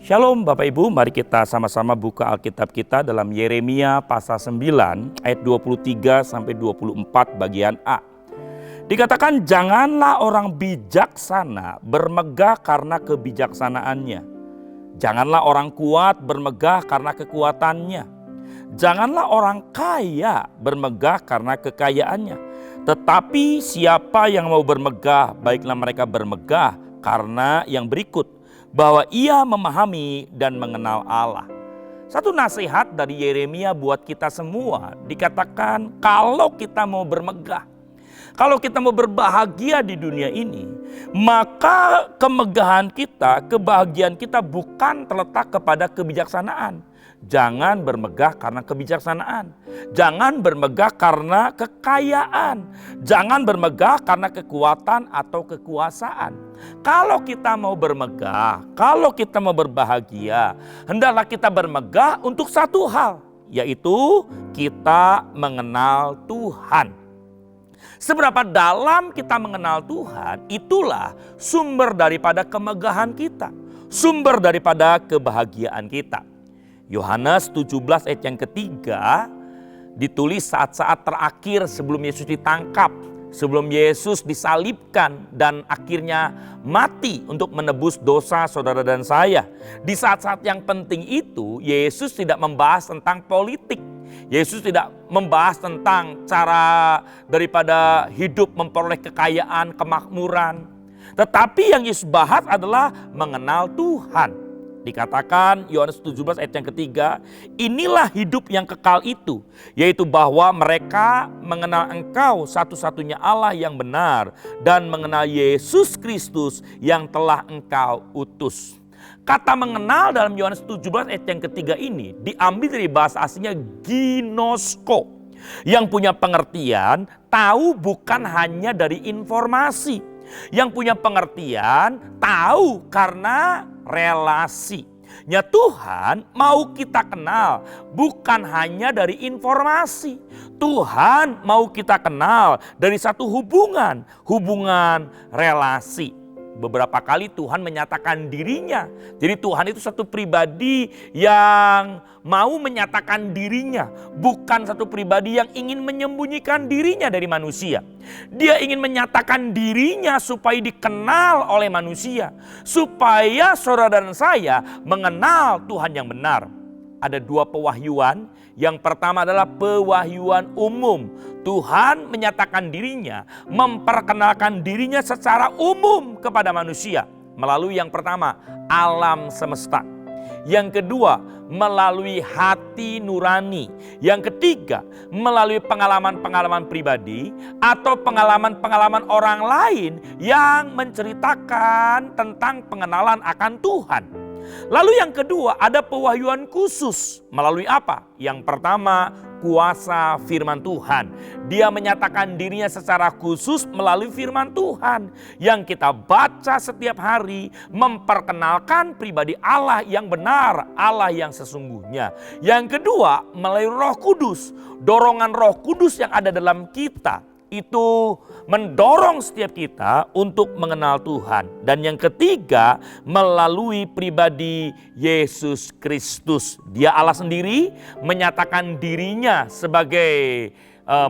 Shalom Bapak Ibu, mari kita sama-sama buka Alkitab kita dalam Yeremia pasal 9 ayat 23 sampai 24 bagian A. Dikatakan janganlah orang bijaksana bermegah karena kebijaksanaannya. Janganlah orang kuat bermegah karena kekuatannya. Janganlah orang kaya bermegah karena kekayaannya. Tetapi siapa yang mau bermegah, baiklah mereka bermegah karena yang berikut, bahwa ia memahami dan mengenal Allah. Satu nasihat dari Yeremia buat kita semua, dikatakan kalau kita mau bermegah, kalau kita mau berbahagia di dunia ini, maka kemegahan kita, kebahagiaan kita bukan terletak kepada kebijaksanaan. Jangan bermegah karena kebijaksanaan. Jangan bermegah karena kekayaan. Jangan bermegah karena kekuatan atau kekuasaan. Kalau kita mau bermegah, kalau kita mau berbahagia, hendaklah kita bermegah untuk satu hal, yaitu kita mengenal Tuhan. Seberapa dalam kita mengenal Tuhan, itulah sumber daripada kemegahan kita, sumber daripada kebahagiaan kita. Yohanes 17 ayat yang ketiga ditulis saat-saat terakhir sebelum Yesus ditangkap, sebelum Yesus disalibkan dan akhirnya mati untuk menebus dosa saudara dan saya. Di saat-saat yang penting itu, Yesus tidak membahas tentang politik. Yesus tidak membahas tentang cara daripada hidup memperoleh kekayaan, kemakmuran. Tetapi yang Yesus bahas adalah mengenal Tuhan. Dikatakan Yohanes 17 ayat yang ketiga, inilah hidup yang kekal itu, yaitu bahwa mereka mengenal Engkau satu-satunya Allah yang benar dan mengenal Yesus Kristus yang telah Engkau utus. Kata mengenal dalam Yohanes 17 ayat yang ketiga ini diambil dari bahasa aslinya ginosko, yang punya pengertian tahu bukan hanya dari informasi, yang punya pengertian tahu karena relasi. Tuhan mau kita kenal bukan hanya dari informasi. Tuhan mau kita kenal dari satu hubungan relasi. Beberapa kali Tuhan menyatakan dirinya. Jadi Tuhan itu satu pribadi yang mau menyatakan dirinya. Bukan satu pribadi yang ingin menyembunyikan dirinya dari manusia. Dia ingin menyatakan dirinya supaya dikenal oleh manusia. Supaya saudara dan saya mengenal Tuhan yang benar. Ada dua pewahyuan. Yang pertama adalah pewahyuan umum. Tuhan menyatakan dirinya, memperkenalkan dirinya secara umum kepada manusia. Melalui yang pertama, alam semesta. Yang kedua, melalui hati nurani. Yang ketiga, melalui pengalaman-pengalaman pribadi atau pengalaman-pengalaman orang lain yang menceritakan tentang pengenalan akan Tuhan. Lalu yang kedua ada pewahyuan khusus. Melalui apa? Yang pertama, kuasa firman Tuhan. Dia menyatakan dirinya secara khusus melalui firman Tuhan yang kita baca setiap hari, memperkenalkan pribadi Allah yang benar, Allah yang sesungguhnya. Yang kedua, melalui Roh Kudus. Dorongan Roh Kudus yang ada dalam kita itu mendorong setiap kita untuk mengenal Tuhan. Dan yang ketiga, melalui pribadi Yesus Kristus. Dia Allah sendiri menyatakan dirinya sebagai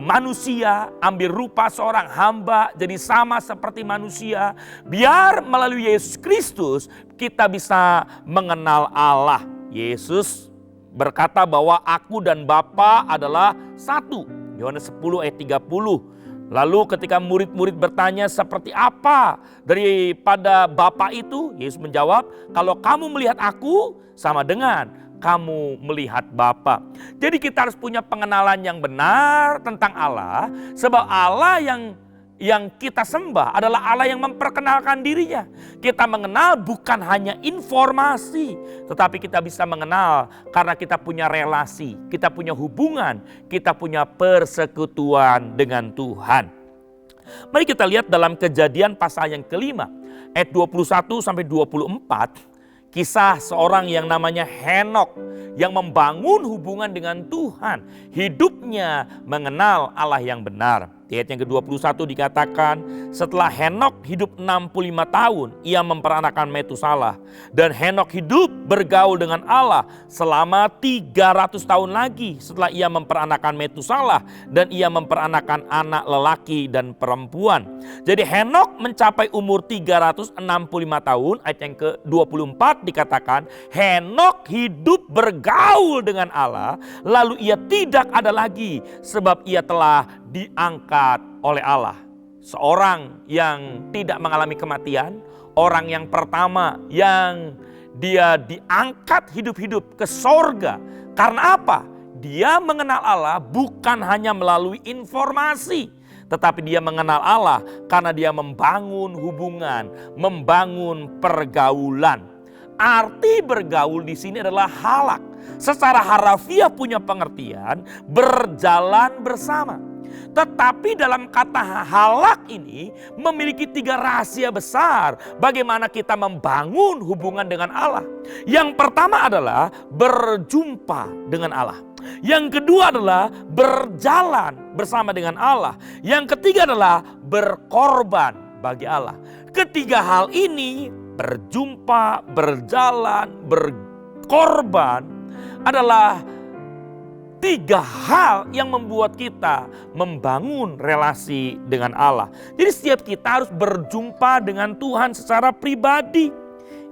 manusia, ambil rupa seorang hamba, jadi sama seperti manusia. Biar melalui Yesus Kristus kita bisa mengenal Allah. Yesus berkata bahwa aku dan Bapa adalah satu. Yohanes 10 ayat 30. Lalu ketika murid-murid bertanya seperti apa daripada Bapa itu, Yesus menjawab, kalau kamu melihat aku sama dengan kamu melihat Bapa. Jadi kita harus punya pengenalan yang benar tentang Allah, sebab Allah yang kita sembah adalah Allah yang memperkenalkan dirinya. Kita mengenal bukan hanya informasi, tetapi kita bisa mengenal karena kita punya relasi, kita punya hubungan, kita punya persekutuan dengan Tuhan. Mari kita lihat dalam Kejadian pasal yang kelima, ayat 21 sampai 24, kisah seorang yang namanya Henokh yang membangun hubungan dengan Tuhan. Hidupnya mengenal Allah yang benar. Di ayat yang ke-21 dikatakan, setelah Henokh hidup 65 tahun, ia memperanakan Metusalah. Dan Henokh hidup bergaul dengan Allah selama 300 tahun lagi setelah ia memperanakan Metusalah. Dan ia memperanakan anak lelaki dan perempuan. Jadi Henokh mencapai umur 365 tahun, ayat yang ke-24 dikatakan, Henokh hidup bergaul dengan Allah, lalu ia tidak ada lagi sebab ia telah diangkat oleh Allah. Seorang yang tidak mengalami kematian, orang yang pertama yang dia diangkat hidup-hidup ke sorga. Karena apa? Dia mengenal Allah bukan hanya melalui informasi, tetapi dia mengenal Allah karena dia membangun hubungan, membangun pergaulan. Arti bergaul di sini adalah halak. Secara harafiah punya pengertian berjalan bersama. Tetapi dalam kata halak ini memiliki 3 rahasia besar bagaimana kita membangun hubungan dengan Allah. Yang pertama adalah berjumpa dengan Allah. Yang kedua adalah berjalan bersama dengan Allah. Yang ketiga adalah berkorban bagi Allah. Ketiga hal ini, berjumpa, berjalan, berkorban, adalah 3 hal yang membuat kita membangun relasi dengan Allah. Jadi setiap kita harus berjumpa dengan Tuhan secara pribadi.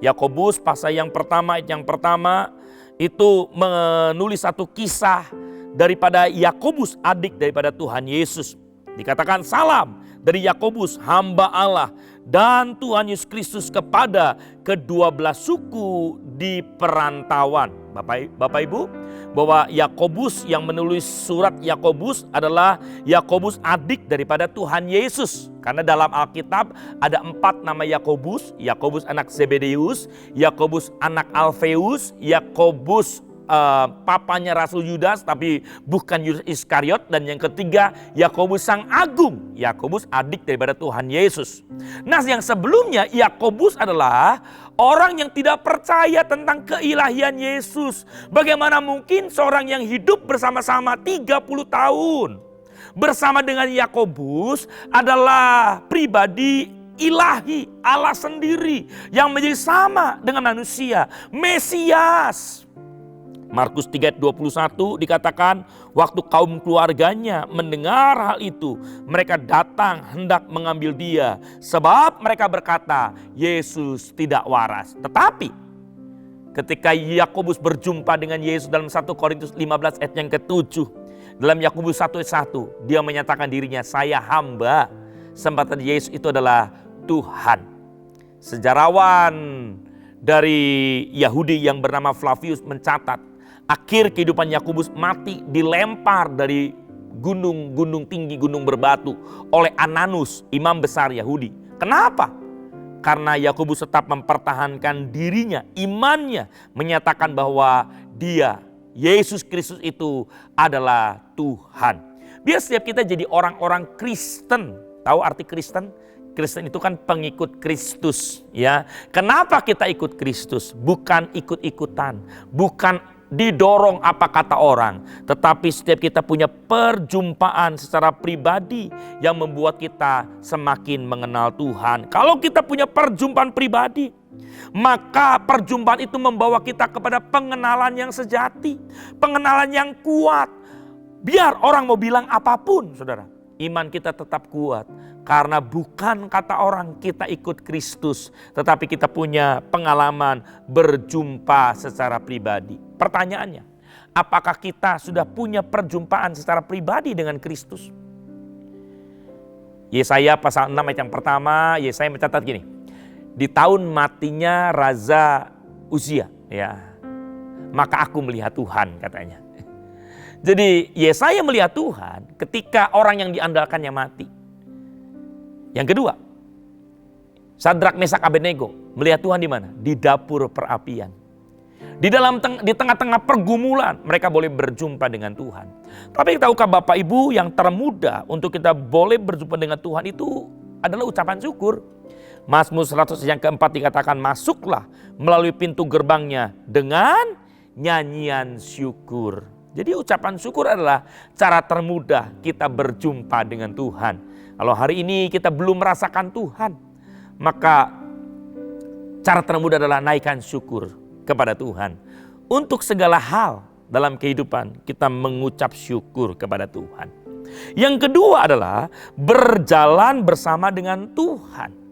Yakobus pasal yang pertama, ayat yang pertama itu menulis satu kisah daripada Yakobus, adik daripada Tuhan Yesus. Dikatakan, salam dari Yakobus hamba Allah dan Tuhan Yesus Kristus kepada ke-12 suku di perantauan. Bapak Ibu, bahwa Yakobus yang menulis surat Yakobus adalah Yakobus adik daripada Tuhan Yesus. Karena dalam Alkitab ada 4 nama Yakobus. Yakobus anak Zebedeus, Yakobus anak Alfeus, Yakobus papanya Rasul Yudas tapi bukan Yudas Iskariot, dan yang ketiga Yakobus sang agung, Yakobus adik daripada Tuhan Yesus. Nah, yang sebelumnya Yakobus adalah orang yang tidak percaya tentang keilahian Yesus. Bagaimana mungkin seorang yang hidup bersama-sama 30 tahun bersama dengan Yakobus adalah pribadi ilahi, Allah sendiri yang menjadi sama dengan manusia, Mesias. Markus 3:21 dikatakan, waktu kaum keluarganya mendengar hal itu, mereka datang hendak mengambil dia, sebab mereka berkata, Yesus tidak waras. Tetapi ketika Yakobus berjumpa dengan Yesus dalam 1 Korintus 15 ayat yang ke-7, dalam Yakobus 1:1 dia menyatakan dirinya, saya hamba, sementara Yesus itu adalah Tuhan. Sejarawan dari Yahudi yang bernama Flavius mencatat, akhir kehidupan Yakobus mati dilempar dari gunung tinggi, gunung berbatu oleh Ananus, imam besar Yahudi. Kenapa? Karena Yakobus tetap mempertahankan dirinya, imannya, menyatakan bahwa dia, Yesus Kristus itu adalah Tuhan. Biar setiap kita jadi orang-orang Kristen. Tahu arti Kristen? Kristen itu kan pengikut Kristus, ya. Kenapa kita ikut Kristus? Bukan ikut-ikutan, bukan didorong apa kata orang, tetapi setiap kita punya perjumpaan secara pribadi yang membuat kita semakin mengenal Tuhan. Kalau kita punya perjumpaan pribadi, maka perjumpaan itu membawa kita kepada pengenalan yang sejati, pengenalan yang kuat. Biar orang mau bilang apapun, saudara, iman kita tetap kuat. Karena bukan kata orang kita ikut Kristus, tetapi kita punya pengalaman berjumpa secara pribadi. Pertanyaannya, apakah kita sudah punya perjumpaan secara pribadi dengan Kristus? Yesaya pasal 6 ayat yang pertama, Yesaya mencatat gini, di tahun matinya Raja Uzia, ya, maka aku melihat Tuhan, katanya. Jadi Yesaya melihat Tuhan ketika orang yang diandalkannya mati. Yang kedua, Sadrak, Mesak, Abednego melihat Tuhan di mana? Di dapur perapian. Di tengah-tengah pergumulan mereka boleh berjumpa dengan Tuhan. Tapi tahukah Bapak Ibu, yang termudah untuk kita boleh berjumpa dengan Tuhan itu adalah ucapan syukur. Mazmur 100 yang keempat dikatakan, masuklah melalui pintu gerbangnya dengan nyanyian syukur. Jadi ucapan syukur adalah cara termudah kita berjumpa dengan Tuhan. Kalau hari ini kita belum merasakan Tuhan, maka cara termudah adalah naikkan syukur kepada Tuhan. Untuk segala hal dalam kehidupan kita mengucap syukur kepada Tuhan. Yang kedua adalah berjalan bersama dengan Tuhan.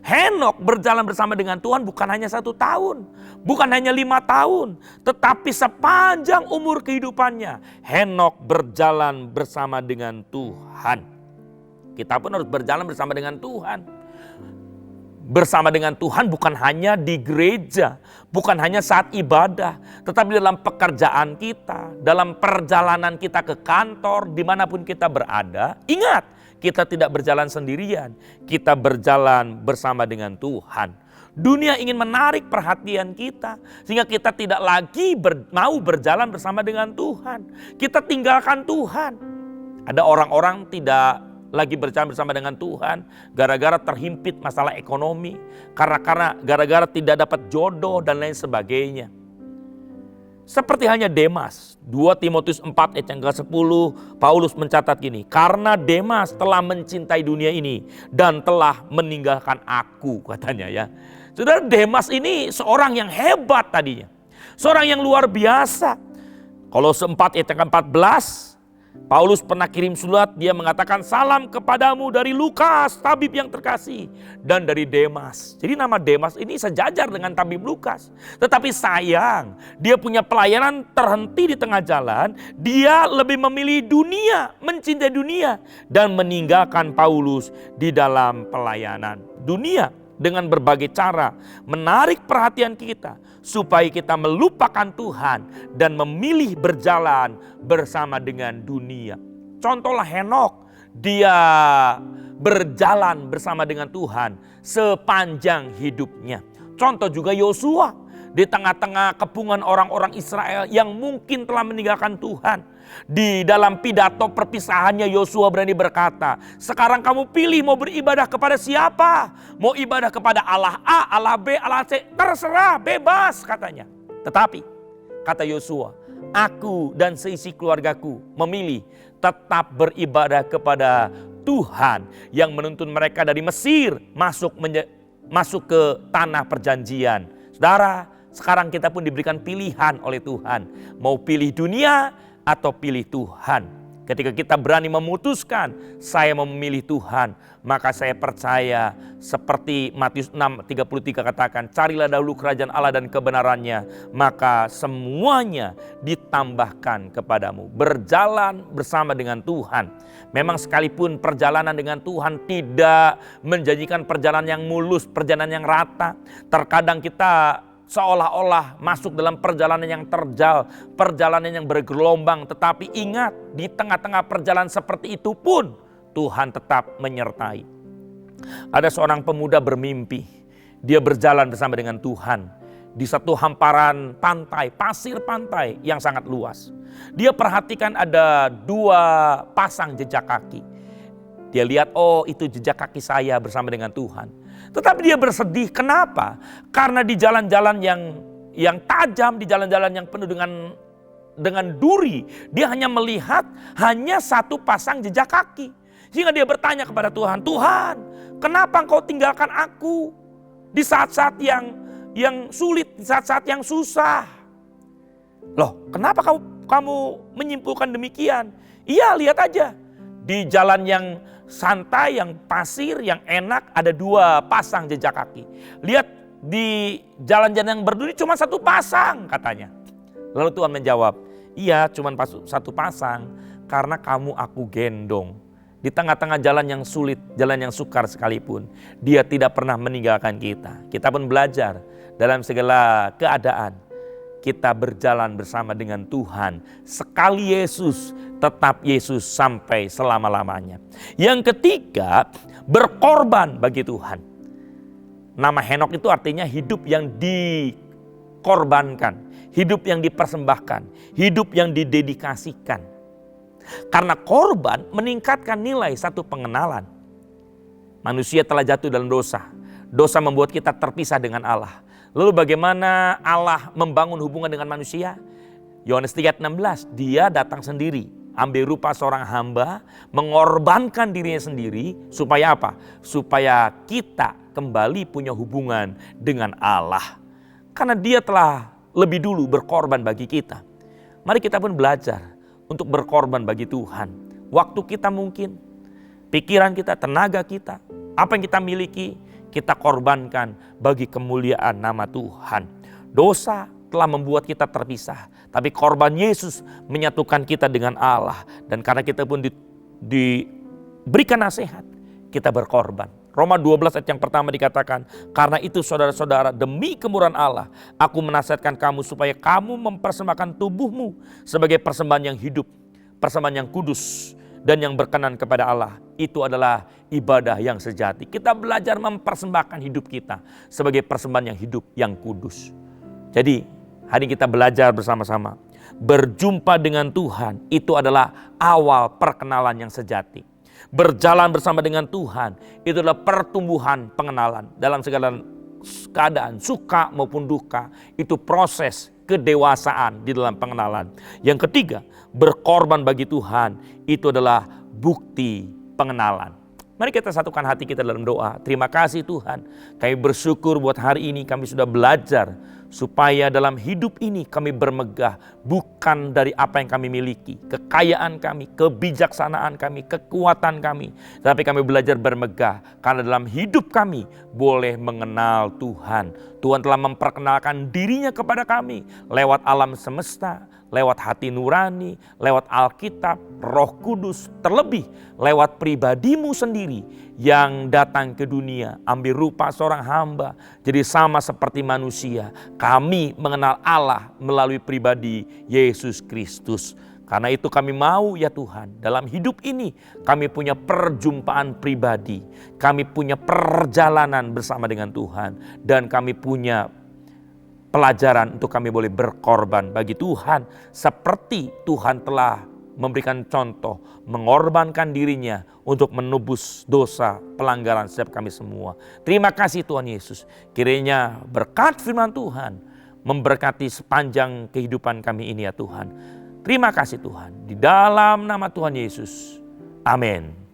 Henok berjalan bersama dengan Tuhan bukan hanya 1 tahun, bukan hanya 5 tahun, tetapi sepanjang umur kehidupannya Henok berjalan bersama dengan Tuhan. Kita pun harus berjalan bersama dengan Tuhan. Bersama dengan Tuhan bukan hanya di gereja, bukan hanya saat ibadah, tetapi dalam pekerjaan kita, dalam perjalanan kita ke kantor, dimanapun kita berada. Ingat, kita tidak berjalan sendirian, kita berjalan bersama dengan Tuhan. Dunia ingin menarik perhatian kita, sehingga kita tidak lagi mau berjalan bersama dengan Tuhan. Kita tinggalkan Tuhan. Ada orang-orang tidak lagi berjalan bersama dengan Tuhan gara-gara terhimpit masalah ekonomi, karena gara-gara tidak dapat jodoh dan lain sebagainya. Seperti hanya Demas, 2 Timotius 4 ayat yang ke-10, Paulus mencatat gini, karena Demas telah mencintai dunia ini dan telah meninggalkan aku, katanya ya. Saudara, Demas ini seorang yang hebat tadinya, seorang yang luar biasa. Kolose 4 ayat yang ke-14, Paulus pernah kirim surat, dia mengatakan salam kepadamu dari Lukas, tabib yang terkasih, dan dari Demas. Jadi nama Demas ini sejajar dengan tabib Lukas. Tetapi sayang, dia punya pelayanan terhenti di tengah jalan, dia lebih memilih dunia, mencintai dunia, dan meninggalkan Paulus di dalam pelayanan. Dunia dengan berbagai cara menarik perhatian kita supaya kita melupakan Tuhan dan memilih berjalan bersama dengan dunia. Contohlah Henok, dia berjalan bersama dengan Tuhan sepanjang hidupnya. Contoh juga Yosua, di tengah-tengah kepungan orang-orang Israel yang mungkin telah meninggalkan Tuhan. Di dalam pidato perpisahannya Yosua berani berkata, sekarang kamu pilih mau beribadah kepada siapa? Mau ibadah kepada Allah A, Allah B, Allah C, terserah, bebas katanya. Tetapi kata Yosua, aku dan seisi keluargaku memilih tetap beribadah kepada Tuhan yang menuntun mereka dari Mesir masuk ke tanah perjanjian. Saudara, sekarang kita pun diberikan pilihan oleh Tuhan. Mau pilih dunia atau pilih Tuhan. Ketika kita berani memutuskan saya mau memilih Tuhan, maka saya percaya seperti Matius 6:33 katakan, carilah dahulu kerajaan Allah dan kebenarannya, maka semuanya ditambahkan kepadamu. Berjalan bersama dengan Tuhan. Memang sekalipun perjalanan dengan Tuhan tidak menjanjikan perjalanan yang mulus, perjalanan yang rata. Terkadang kita seolah-olah masuk dalam perjalanan yang terjal, perjalanan yang bergelombang. Tetapi ingat, di tengah-tengah perjalanan seperti itu pun Tuhan tetap menyertai. Ada seorang pemuda bermimpi, dia berjalan bersama dengan Tuhan di satu hamparan pantai, pasir pantai yang sangat luas. Dia perhatikan ada 2 pasang jejak kaki. Dia lihat, oh itu jejak kaki saya bersama dengan Tuhan. Tetapi dia bersedih, kenapa? Karena di jalan-jalan yang tajam, di jalan-jalan yang penuh dengan duri, dia hanya melihat hanya 1 pasang jejak kaki. Sehingga dia bertanya kepada Tuhan, Tuhan, kenapa Engkau tinggalkan aku di saat-saat yang sulit, di saat-saat yang susah? Loh, kenapa kamu menyimpulkan demikian? Iya, lihat aja. Di jalan yang santai, yang pasir, yang enak, ada 2 pasang jejak kaki. Lihat di jalan-jalan yang berduri cuma 1 pasang katanya. Lalu Tuhan menjawab, iya cuma 1 pasang karena kamu aku gendong. Di tengah-tengah jalan yang sulit, jalan yang sukar sekalipun, dia tidak pernah meninggalkan kita. Kita pun belajar dalam segala keadaan. Kita berjalan bersama dengan Tuhan. Sekali Yesus, tetap Yesus sampai selama-lamanya. Yang ketiga, berkorban bagi Tuhan. Nama Henok itu artinya hidup yang dikorbankan, hidup yang dipersembahkan, hidup yang didedikasikan. Karena korban meningkatkan nilai satu pengenalan. Manusia telah jatuh dalam dosa. Dosa membuat kita terpisah dengan Allah. Lalu bagaimana Allah membangun hubungan dengan manusia? Yohanes 3:16, dia datang sendiri, ambil rupa seorang hamba, mengorbankan dirinya sendiri, supaya apa? Supaya kita kembali punya hubungan dengan Allah. Karena dia telah lebih dulu berkorban bagi kita. Mari kita pun belajar untuk berkorban bagi Tuhan. Waktu kita mungkin, pikiran kita, tenaga kita, apa yang kita miliki, kita korbankan bagi kemuliaan nama Tuhan. Dosa telah membuat kita terpisah, tapi korban Yesus menyatukan kita dengan Allah. Dan karena kita pun diberikan nasihat, kita berkorban. Roma 12 ayat yang pertama dikatakan, karena itu saudara-saudara, demi kemurahan Allah, aku menasihatkan kamu supaya kamu mempersembahkan tubuhmu sebagai persembahan yang hidup, persembahan yang kudus, dan yang berkenan kepada Allah. Itu adalah ibadah yang sejati. Kita belajar mempersembahkan hidup kita sebagai persembahan yang hidup, yang kudus. Jadi hari ini kita belajar bersama-sama. Berjumpa dengan Tuhan itu adalah awal perkenalan yang sejati. Berjalan bersama dengan Tuhan itu adalah pertumbuhan pengenalan. Dalam segala keadaan, suka maupun duka, itu proses kedewasaan di dalam pengenalan. Yang ketiga, berkorban bagi Tuhan itu adalah bukti pengenalan. Mari kita satukan hati kita dalam doa. Terima kasih Tuhan, kami bersyukur buat hari ini kami sudah belajar supaya dalam hidup ini kami bermegah bukan dari apa yang kami miliki, kekayaan kami, kebijaksanaan kami, kekuatan kami, tapi kami belajar bermegah karena dalam hidup kami boleh mengenal Tuhan. Tuhan telah memperkenalkan dirinya kepada kami lewat alam semesta, lewat hati nurani, lewat Alkitab, Roh Kudus, terlebih lewat pribadimu sendiri yang datang ke dunia, ambil rupa seorang hamba, jadi sama seperti manusia. Kami mengenal Allah melalui pribadi Yesus Kristus. Karena itu kami mau ya Tuhan, dalam hidup ini kami punya perjumpaan pribadi, kami punya perjalanan bersama dengan Tuhan, dan kami punya pelajaran untuk kami boleh berkorban bagi Tuhan seperti Tuhan telah memberikan contoh mengorbankan dirinya untuk menebus dosa pelanggaran setiap kami semua. Terima kasih Tuhan Yesus. Kiranya berkat firman Tuhan memberkati sepanjang kehidupan kami ini ya Tuhan. Terima kasih Tuhan. Di dalam nama Tuhan Yesus. Amin.